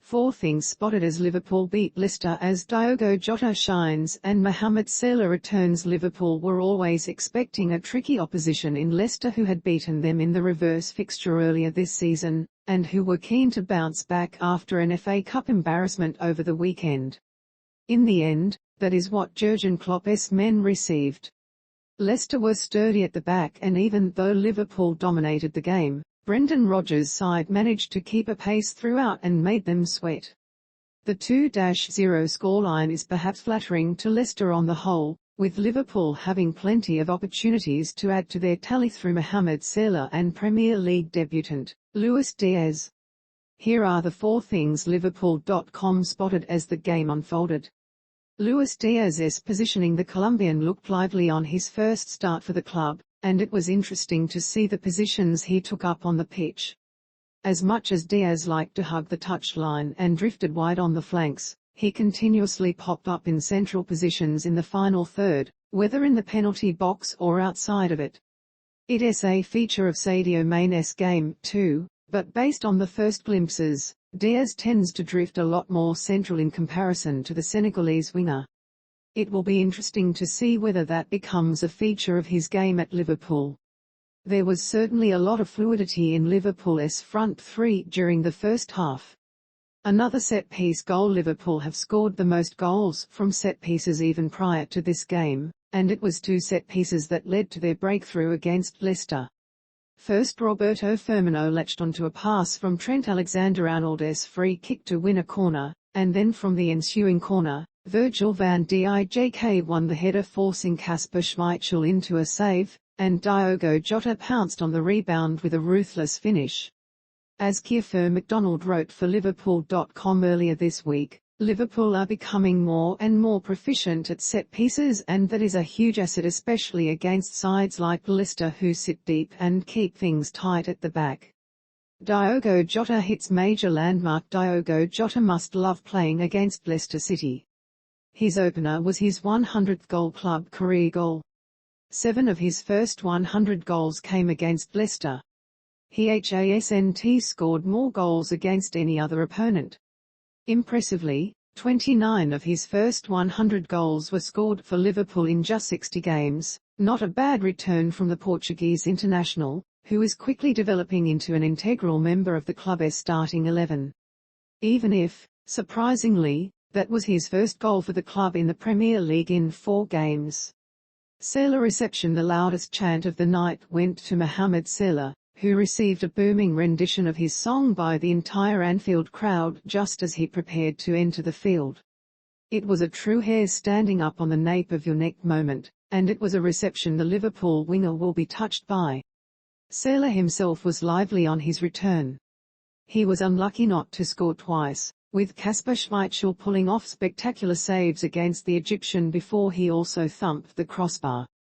4 things spotted as Liverpool beat Leicester. As Diogo Jota shines and Mohamed Salah returns, Liverpool were always expecting a tricky opposition in Leicester, who had beaten them in the reverse fixture earlier this season, and who were keen to bounce back after an FA Cup embarrassment over the weekend. In the end, that is what Jürgen Klopp's men received. Leicester were sturdy at the back, and even though Liverpool dominated the game, Rodgers' side managed to keep a pace throughout and made them sweat. The 2-0 scoreline is perhaps flattering to Leicester on the whole, with Liverpool having plenty of opportunities to add to their tally through Mohamed Salah and Premier League debutant, Díaz. Here are the 4 things Liverpool.com spotted as the game unfolded. Díaz's positioning. The Colombian looked lively on his first start for the club, and it was interesting to see the positions he took up on the pitch. As much as Díaz liked to hug the touchline and drifted wide on the flanks, he continuously popped up in central positions in the final third, whether in the penalty box or outside of it. It's a feature of Sadio Mané's game too, but based on the first glimpses, Díaz tends to drift a lot more central in comparison to the Senegalese winger. It will be interesting to see whether that becomes a feature of his game at Liverpool. There was certainly a lot of fluidity in Liverpool's front three during the first half. Another set-piece goal. Liverpool have scored the most goals from set-pieces even prior to this game, and it was 2 set-pieces that led to their breakthrough against Leicester. First, Roberto Firmino latched onto a pass from Trent Alexander-Arnold's free kick to win a corner, and then from the ensuing corner, Virgil van Dijk won the header, forcing Kasper Schmeichel into a save, and Diogo Jota pounced on the rebound with a ruthless finish. As Kiefer MacDonald wrote for Liverpool.com earlier this week, Liverpool are becoming more and more proficient at set pieces, and that is a huge asset, especially against sides like Leicester, who sit deep and keep things tight at the back. Diogo Jota hits major landmark. Diogo Jota must love playing against Leicester City. His opener was his 100th goal, club career goal. 7 of his first 100 goals came against Leicester. He hasn't scored more goals against any other opponent. Impressively, 29 of his first 100 goals were scored for Liverpool in just 60 games, not a bad return from the Portuguese international, who is quickly developing into an integral member of the club's starting 11. Even if, surprisingly, that was his first goal for the club in the Premier League in 4 games. Salah reception. The loudest chant of the night went to Mohamed Salah, who received a booming rendition of his song by the entire Anfield crowd just as he prepared to enter the field. It was a true hairs standing up on the nape of your neck moment, and it was a reception the Liverpool winger will be touched by. Salah himself was lively on his return. He was unlucky not to score twice, with Kasper Schmeichel pulling off spectacular saves against the Egyptian before he also thumped the crossbar.